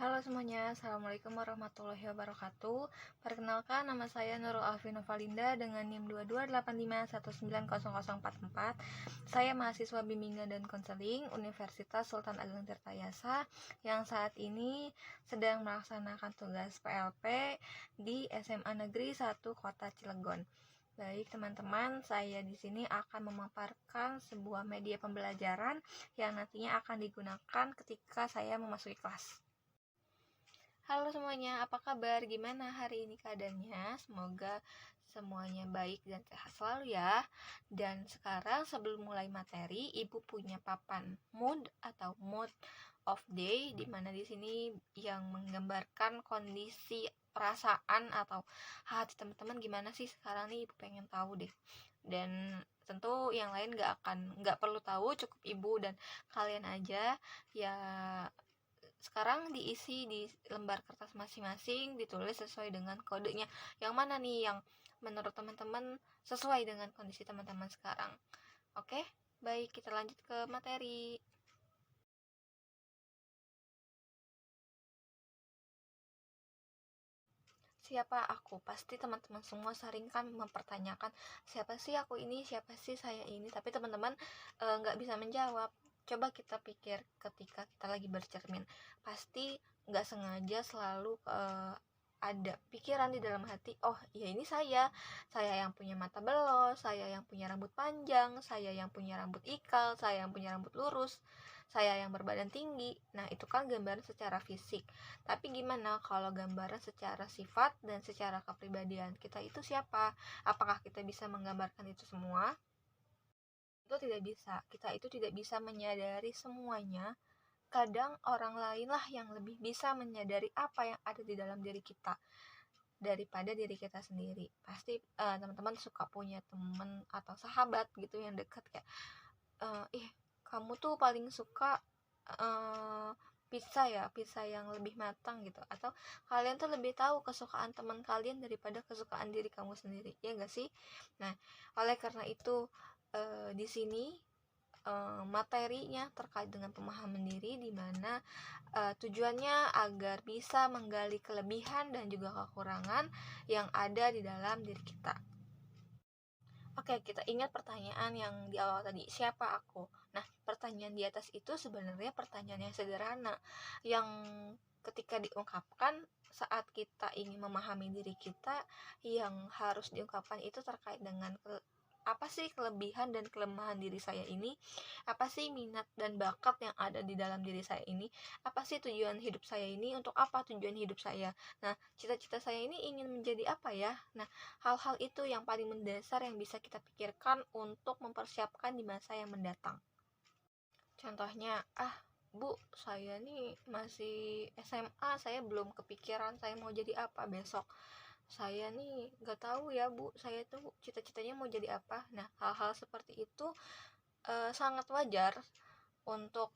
Halo semuanya, Assalamualaikum warahmatullahi wabarakatuh. Perkenalkan, nama saya Nurul Alvino Valinda dengan NIM 2285190044. Saya mahasiswa bimbingan dan konseling Universitas Sultan Ageng Tirtayasa yang saat ini sedang melaksanakan tugas PLP di SMA Negeri 1 Kota Cilegon. Baik teman-teman, saya di sini akan memaparkan sebuah media pembelajaran yang nantinya akan digunakan ketika saya memasuki kelas. Halo semuanya, apa kabar? Gimana hari ini keadaannya? Semoga semuanya baik dan sehat selalu ya. Dan sekarang sebelum mulai materi, Ibu punya papan mood atau mood of day, di mana di sini yang menggambarkan kondisi perasaan atau hati teman-teman gimana sih sekarang nih. Ibu pengen tahu deh. Dan tentu yang lain nggak perlu tahu, cukup Ibu dan kalian aja ya. Sekarang diisi di lembar kertas masing-masing, ditulis sesuai dengan kodenya. Yang mana nih yang menurut teman-teman sesuai dengan kondisi teman-teman sekarang? Oke, baik, kita lanjut ke materi. Siapa aku? Pasti teman-teman semua sering kan mempertanyakan, siapa sih aku ini, siapa sih saya ini. Tapi teman-teman nggak bisa menjawab. Coba kita pikir ketika kita lagi bercermin, pasti nggak sengaja selalu ada pikiran di dalam hati, oh ya ini saya yang punya mata belos, saya yang punya rambut panjang, saya yang punya rambut ikal, saya yang punya rambut lurus, saya yang berbadan tinggi. Nah itu kan gambaran secara fisik. Tapi gimana kalau gambaran secara sifat dan secara kepribadian kita itu siapa? Apakah kita bisa menggambarkan itu semua? Itu tidak bisa. Kita itu tidak bisa menyadari semuanya. Kadang orang lain lah yang lebih bisa menyadari apa yang ada di dalam diri kita daripada diri kita sendiri. Pasti teman-teman suka punya teman atau sahabat gitu yang dekat kayak kamu tuh paling suka pizza yang lebih matang gitu, atau kalian tuh lebih tahu kesukaan teman kalian daripada kesukaan diri kamu sendiri, ya gak sih? Nah, oleh karena itu di sini materinya terkait dengan pemahaman diri, di mana tujuannya agar bisa menggali kelebihan dan juga kekurangan yang ada di dalam diri kita. Oke, kita ingat pertanyaan yang di awal tadi, siapa aku? Nah, pertanyaan di atas itu sebenarnya pertanyaan yang sederhana, yang ketika diungkapkan saat kita ingin memahami diri kita, yang harus diungkapkan itu terkait dengan apa sih kelebihan dan kelemahan diri saya ini, apa sih minat dan bakat yang ada di dalam diri saya ini, apa sih tujuan hidup saya ini, untuk apa tujuan hidup saya, nah cita-cita saya ini ingin menjadi apa ya. Nah, hal-hal itu yang paling mendasar yang bisa kita pikirkan untuk mempersiapkan di masa yang mendatang. Contohnya, Bu, saya nih masih SMA, saya belum kepikiran saya mau jadi apa besok. Saya nih gak tahu ya Bu, saya tuh cita-citanya mau jadi apa. Nah, hal-hal seperti itu sangat wajar untuk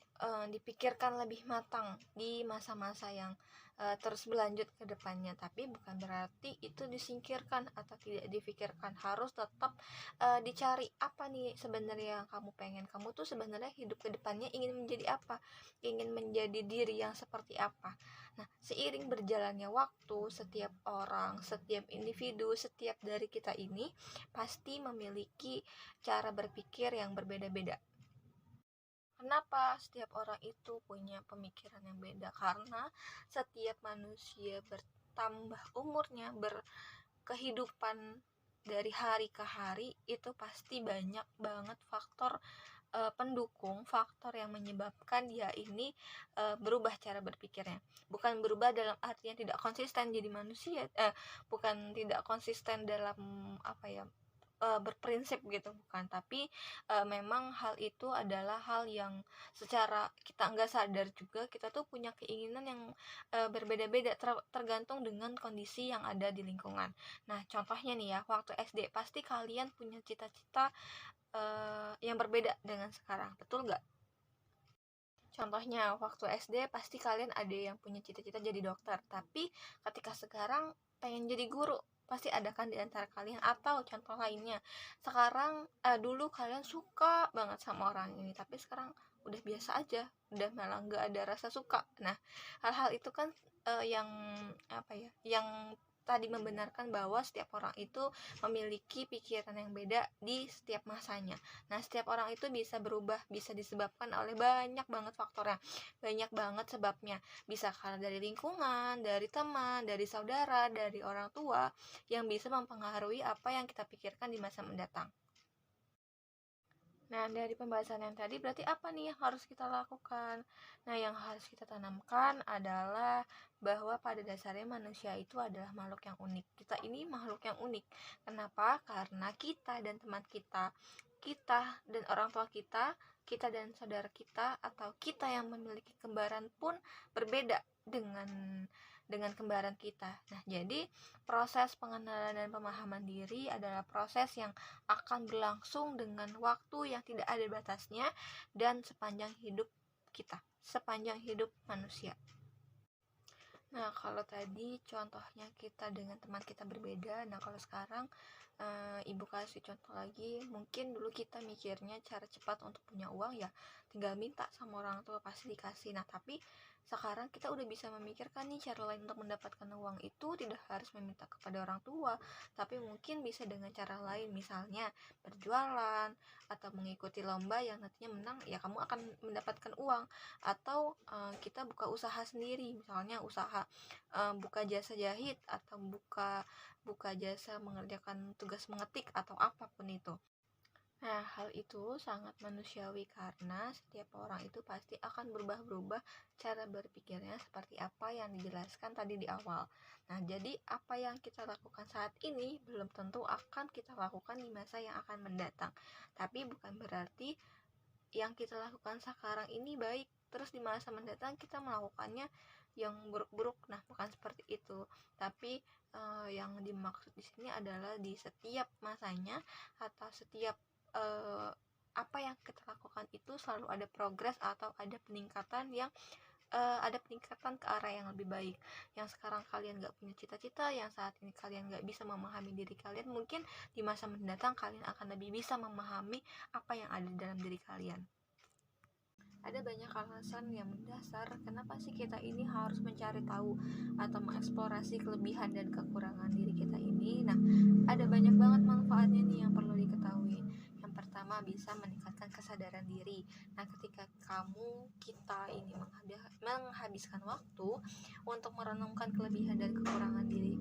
dipikirkan lebih matang di masa-masa yang terus berlanjut ke depannya. Tapi bukan berarti itu disingkirkan atau tidak dipikirkan. Harus tetap dicari apa nih sebenarnya yang kamu pengen. Kamu tuh sebenarnya hidup ke depannya ingin menjadi apa? Ingin menjadi diri yang seperti apa? Nah, seiring berjalannya waktu, setiap orang, setiap individu, setiap dari kita ini pasti memiliki cara berpikir yang berbeda-beda. Kenapa setiap orang itu punya pemikiran yang beda? Karena setiap manusia bertambah umurnya, berkehidupan dari hari ke hari, itu pasti banyak banget faktor pendukung, faktor yang menyebabkan dia ini berubah cara berpikirnya. Bukan berubah dalam artinya tidak konsisten jadi manusia, bukan tidak konsisten dalam berprinsip gitu, bukan, tapi memang hal itu adalah hal yang secara kita nggak sadar juga kita tuh punya keinginan yang berbeda-beda tergantung dengan kondisi yang ada di lingkungan. Nah, contohnya nih ya, waktu SD pasti kalian punya cita-cita yang berbeda dengan sekarang, betul nggak? Contohnya waktu SD pasti kalian ada yang punya cita-cita jadi dokter, tapi ketika sekarang pengen jadi guru. pasti ada kan di antara kalian. Atau contoh lainnya, sekarang dulu kalian suka banget sama orang ini, tapi sekarang udah biasa aja, udah malah nggak ada rasa suka. Nah, hal-hal itu kan yang apa ya, yang tadi membenarkan bahwa setiap orang itu memiliki pikiran yang beda di setiap masanya. Nah, setiap orang itu bisa berubah, bisa disebabkan oleh banyak banget faktornya, banyak banget sebabnya. Bisa karena dari lingkungan, dari teman, dari saudara, dari orang tua, yang bisa mempengaruhi apa yang kita pikirkan di masa mendatang. Nah, dari pembahasan yang tadi berarti apa nih yang harus kita lakukan? Nah, yang harus kita tanamkan adalah bahwa pada dasarnya manusia itu adalah makhluk yang unik. Kita ini makhluk yang unik. Kenapa? Karena kita dan teman kita dan orang tua kita dan saudara kita, atau kita yang memiliki kembaran pun berbeda dengan kembaran kita. Nah, jadi proses pengenalan dan pemahaman diri adalah proses yang akan berlangsung dengan waktu yang tidak ada batasnya dan sepanjang hidup kita, sepanjang hidup manusia. Nah, kalau tadi contohnya kita dengan teman kita berbeda. Nah, kalau sekarang ibu kasih contoh lagi. Mungkin dulu kita mikirnya cara cepat untuk punya uang ya tinggal minta sama orang tua pasti dikasih. Nah, tapi sekarang kita udah bisa memikirkan nih cara lain untuk mendapatkan uang itu tidak harus meminta kepada orang tua, tapi mungkin bisa dengan cara lain, misalnya berjualan atau mengikuti lomba yang nantinya menang ya kamu akan mendapatkan uang. Atau kita buka usaha sendiri, misalnya usaha buka jasa jahit atau buka jasa mengerjakan tugas mengetik atau apapun itu. Nah, hal itu sangat manusiawi karena setiap orang itu pasti akan berubah-berubah cara berpikirnya seperti apa yang dijelaskan tadi di awal. Nah, jadi apa yang kita lakukan saat ini belum tentu akan kita lakukan di masa yang akan mendatang. Tapi bukan berarti yang kita lakukan sekarang ini baik, terus di masa mendatang kita melakukannya yang buruk-buruk. Nah, bukan seperti itu. Tapi yang dimaksud di sini adalah di setiap masanya atau setiap apa yang kita lakukan itu selalu ada progres atau ada peningkatan yang ke arah yang lebih baik. Yang sekarang kalian gak punya cita-cita, yang saat ini kalian gak bisa memahami diri kalian, mungkin di masa mendatang kalian akan lebih bisa memahami apa yang ada di dalam diri kalian. Ada banyak alasan yang mendasar kenapa sih kita ini harus mencari tahu atau mengeksplorasi kelebihan dan kekurangan diri kita ini. Nah, ada banyak banget manfaatnya nih yang perlu diketahui. Yang pertama, bisa meningkatkan kesadaran diri. Nah, ketika kita ini menghabiskan waktu untuk merenungkan kelebihan dan kekurangan diri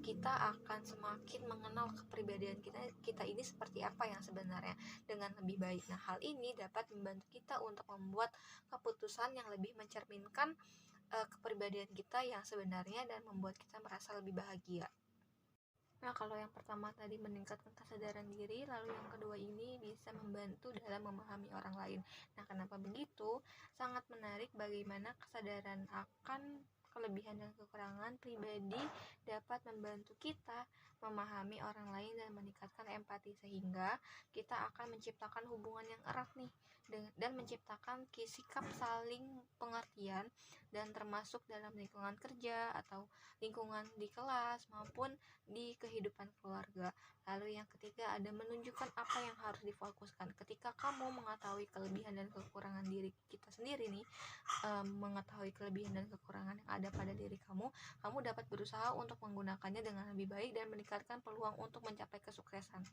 kita akan semakin mengenal kepribadian kita ini seperti apa yang sebenarnya dengan lebih baik. Nah, hal ini dapat membantu kita untuk membuat keputusan yang lebih mencerminkan kepribadian kita yang sebenarnya dan membuat kita merasa lebih bahagia. Nah, kalau yang pertama tadi meningkatkan kesadaran diri, lalu yang kedua ini bisa membantu dalam memahami orang lain. Nah, kenapa begitu? Sangat menarik bagaimana kesadaran akan kelebihan dan kekurangan pribadi dapat membantu kita memahami orang lain dan meningkatkan empati, sehingga kita akan menciptakan hubungan yang erat nih dan menciptakan sikap saling pengertian, dan termasuk dalam lingkungan kerja atau lingkungan di kelas maupun di kehidupan keluarga. Lalu yang ketiga, ada menunjukkan apa yang harus difokuskan. Ketika kamu mengetahui kelebihan dan kekurangan diri kita sendiri nih, mengetahui kelebihan dan kekurangan yang ada pada diri kamu dapat berusaha untuk menggunakannya dengan lebih baik dan meningkatkan peluang untuk mencapai kesuksesan.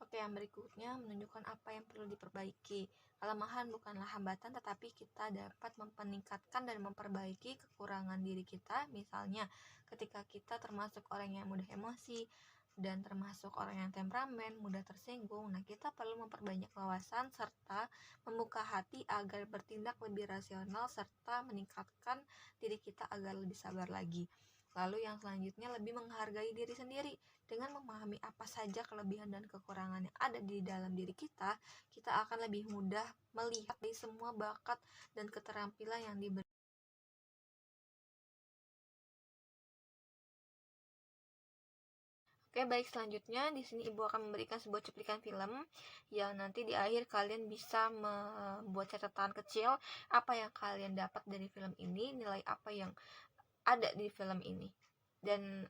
Oke, yang berikutnya menunjukkan apa yang perlu diperbaiki. Kelemahan bukanlah hambatan, tetapi kita dapat meningkatkan dan memperbaiki kekurangan diri kita. Misalnya, ketika kita termasuk orang yang mudah emosi dan termasuk orang yang temperamen, mudah tersinggung, nah kita perlu memperbanyak wawasan serta membuka hati agar bertindak lebih rasional serta meningkatkan diri kita agar lebih sabar lagi. Lalu yang selanjutnya, lebih menghargai diri sendiri. Dengan memahami apa saja kelebihan dan kekurangan yang ada di dalam diri kita akan lebih mudah melihat di semua bakat dan keterampilan yang diberi. Oke, baik, selanjutnya di sini Ibu akan memberikan sebuah cuplikan film yang nanti di akhir kalian bisa membuat catatan kecil apa yang kalian dapat dari film ini, nilai apa yang ada di film ini. Dan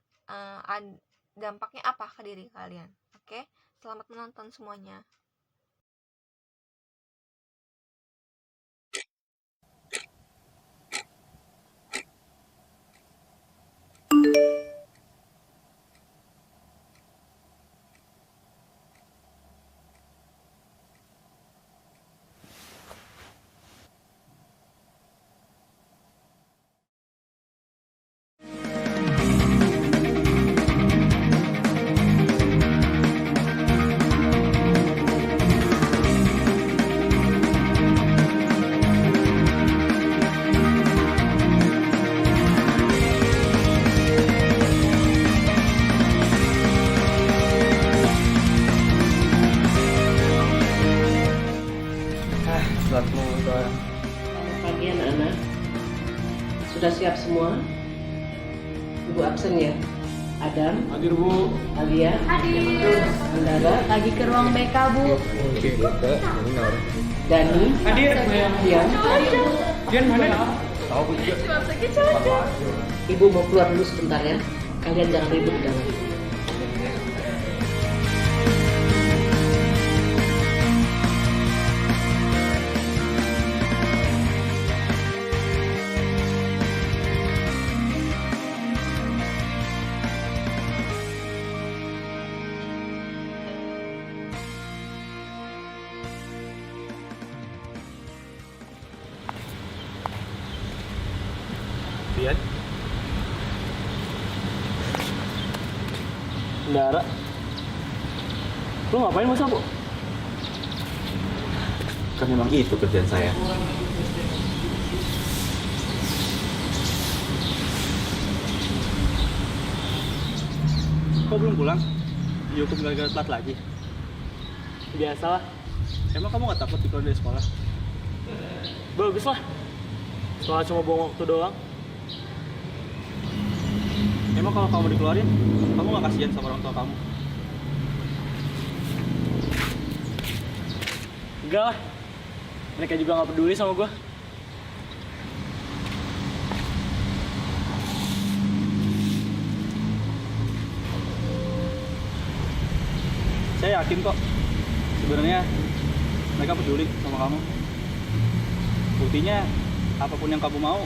dampaknya apa ke diri kalian. Oke, selamat menonton semuanya. Selamat menonton. Selamat pagi anak-anak. Sudah siap semua? Ibu absen ya? Adam? Hadir Bu. Alia? Hadir. Andara? Lagi ke ruang BK, Bu. Oke, kita minor. Dani? Hadir. Dian? Dian mana? Tahu Bu juga. Ibu mau keluar dulu sebentar ya. Kalian jangan ribut di dalam. Dian. Andara. Lu ngapain masa Bu? Kan memang itu kerjaan saya. Kok belum pulang? Dihukum gara-gara telat lagi. Biasalah. Emang kamu gak takut dikeluarin dari sekolah? Bagus lah. Sekolah cuma buang waktu doang. Emang kalau kamu dikeluarin, kamu gak kasihan sama orang tua kamu? Enggak lah. Mereka juga gak peduli sama gue. Saya yakin kok, sebenarnya mereka peduli sama kamu. Buktinya, apapun yang kamu mau,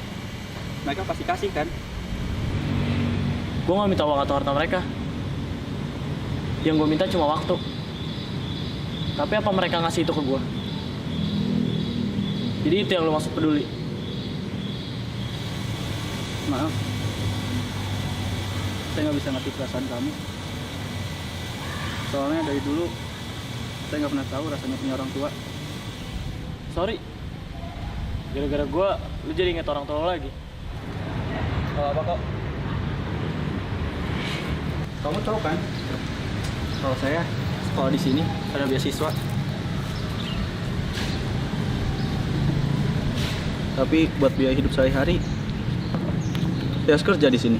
mereka pasti kasih kan? Gue gak minta uang atau harta mereka. Yang gue minta cuma waktu. Tapi apa mereka ngasih itu ke gue? Jadi itu yang lo maksud peduli. Maaf, saya nggak bisa ngerti perasaan kamu. Soalnya dari dulu, saya nggak pernah tahu rasanya punya orang tua. Sorry. Gara-gara gue, lo jadi inget orang tua lo lagi. Kalau apa kok? Kamu tahu kan? Kalau saya sekolah di sini ada beasiswa. Tapi buat biaya hidup sehari-hari, saya harus kerja di sini.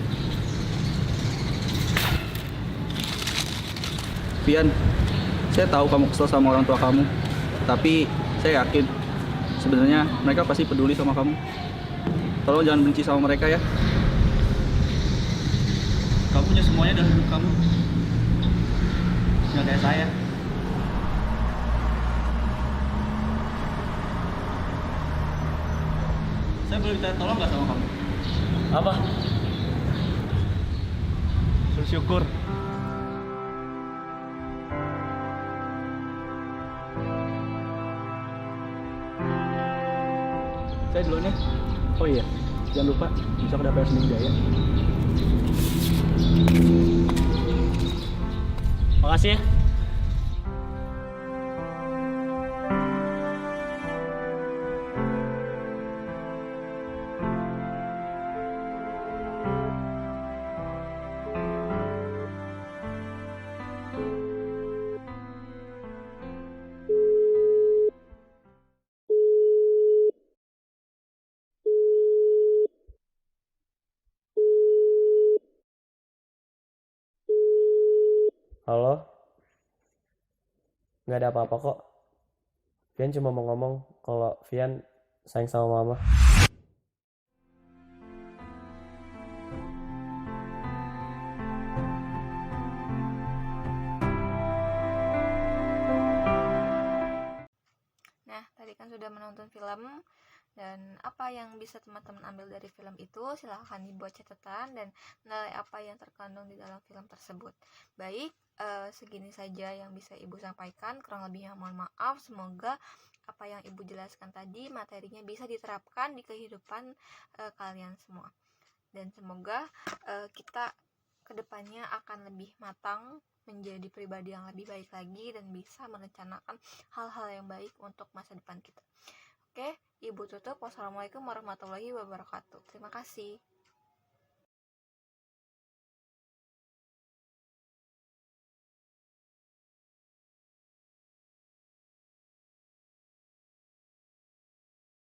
Pian, saya tahu kamu kesel sama orang tua kamu, tapi saya yakin sebenarnya mereka pasti peduli sama kamu. Tolong jangan benci sama mereka ya. Kamu punya semuanya dalam hidup kamu. Nggak kayak saya. Saya boleh minta tolong nggak sama kamu? Apa? Suruh syukur. Saya duluan ya. Oh iya, jangan lupa bisa ke DPR Seni Budaya. Makasih ya. Halo? Nggak ada apa-apa kok. Vian cuma mau ngomong kalau Vian sayang sama mama. Nah, tadi kan sudah menonton film, dan apa yang bisa teman-teman ambil dari film itu silahkan dibuat catatan dan nilai apa yang terkandung di dalam film tersebut. Baik, segini saja yang bisa Ibu sampaikan, kurang lebihnya mohon maaf. Semoga apa yang Ibu jelaskan tadi materinya bisa diterapkan di kehidupan kalian semua, dan semoga kita kedepannya akan lebih matang, menjadi pribadi yang lebih baik lagi, dan bisa merencanakan hal-hal yang baik untuk masa depan kita. Oke, Ibu tutup. Wassalamualaikum warahmatullahi wabarakatuh. Terima kasih.